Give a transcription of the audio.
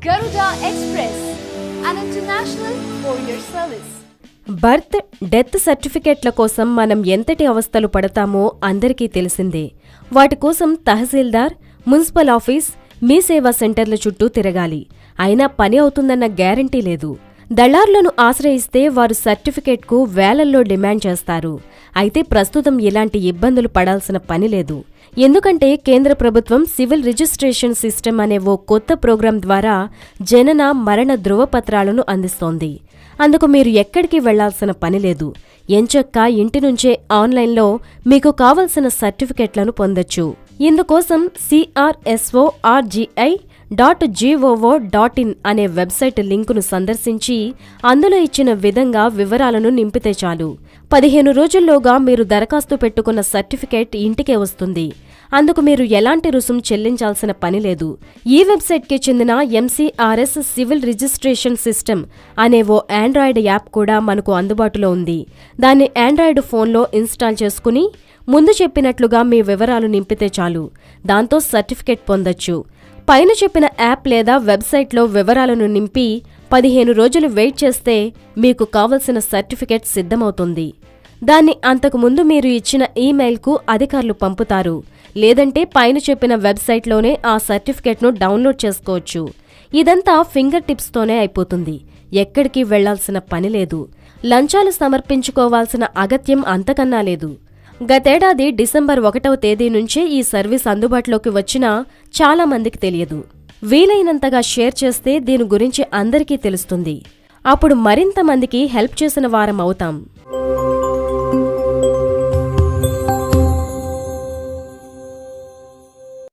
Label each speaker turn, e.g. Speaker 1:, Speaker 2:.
Speaker 1: Garuda Express, an international courier service.
Speaker 2: Birth, death సర్టిఫికెట్ల కోసం మనం ఎంతటి అవస్థలు పడతామో అందరికీ తెలిసిందే. వాటి కోసం తహసీల్దార్, మున్సిపల్ ఆఫీస్, మీ సేవా సెంటర్ల చుట్టూ తిరగాలి. అయినా పని అవుతుందన్న గ్యారంటీ లేదు. దళార్లను ఆశ్రయిస్తే వారు సర్టిఫికెట్కు వేలల్లో డిమాండ్ చేస్తారు. అయితే ప్రస్తుతం ఇలాంటి ఇబ్బందులు పడాల్సిన పని లేదు. ఎందుకంటే కేంద్ర ప్రభుత్వం సివిల్ రిజిస్ట్రేషన్ సిస్టమ్ అనే ఓ కొత్త ప్రోగ్రాం ద్వారా జనన, మరణ ధృవపత్రాలను అందిస్తోంది. అందుకు మీరు ఎక్కడికి వెళ్లాల్సిన పనిలేదు. ఎంచక్కా ఇంటి నుంచే ఆన్లైన్లో మీకు కావలసిన సర్టిఫికెట్లను పొందొచ్చు. ఇందుకోసం crsorgi.gov.in అనే వెబ్సైట్ లింకును సందర్శించి అందులో ఇచ్చిన విధంగా వివరాలను నింపితే చాలు. 15 రోజుల్లోగా మీరు దరఖాస్తు పెట్టుకున్న సర్టిఫికెట్ ఇంటికే వస్తుంది. అందుకు మీరు ఎలాంటి రుసుం చెల్లించాల్సిన పనిలేదు. ఈ వెబ్సైట్కి చెందిన MCRS సివిల్ రిజిస్ట్రేషన్ సిస్టమ్ అనే ఓ ఆండ్రాయిడ్ యాప్ కూడా మనకు అందుబాటులో ఉంది. దాన్ని ఆండ్రాయిడ్ ఫోన్లో ఇన్స్టాల్ చేసుకుని ముందు చెప్పినట్లుగా మీ వివరాలు నింపితే చాలు. దాంతో సర్టిఫికెట్ పొందొచ్చు. పైన చెప్పిన యాప్ లేదా వెబ్సైట్లో వివరాలను నింపి 15 రోజులు వెయిట్ చేస్తే మీకు కావలసిన సర్టిఫికెట్ సిద్ధమవుతుంది. దాన్ని అంతకుముందు మీరు ఇచ్చిన ఈమెయిల్కు అధికారులు పంపుతారు. లేదంటే పైన చెప్పిన వెబ్సైట్లోనే ఆ సర్టిఫికెట్ను డౌన్లోడ్ చేసుకోవచ్చు. ఇదంతా ఫింగర్ టిప్స్తోనే అయిపోతుంది. ఎక్కడికి వెళ్లాల్సిన పనిలేదు. లంచాలు సమర్పించుకోవాల్సిన అగత్యం అంతకన్నా లేదు. గతేడాది డిసెంబర్ 1వ తేదీ నుంచే ఈ సర్వీస్ అందుబాటులోకి వచ్చినా చాలా మందికి తెలియదు. వీలైనంతగా షేర్ చేస్తే దీని గురించి అందరికీ తెలుస్తుంది. అప్పుడు మరింత మందికి హెల్ప్ చేసిన వారం అవుతాం.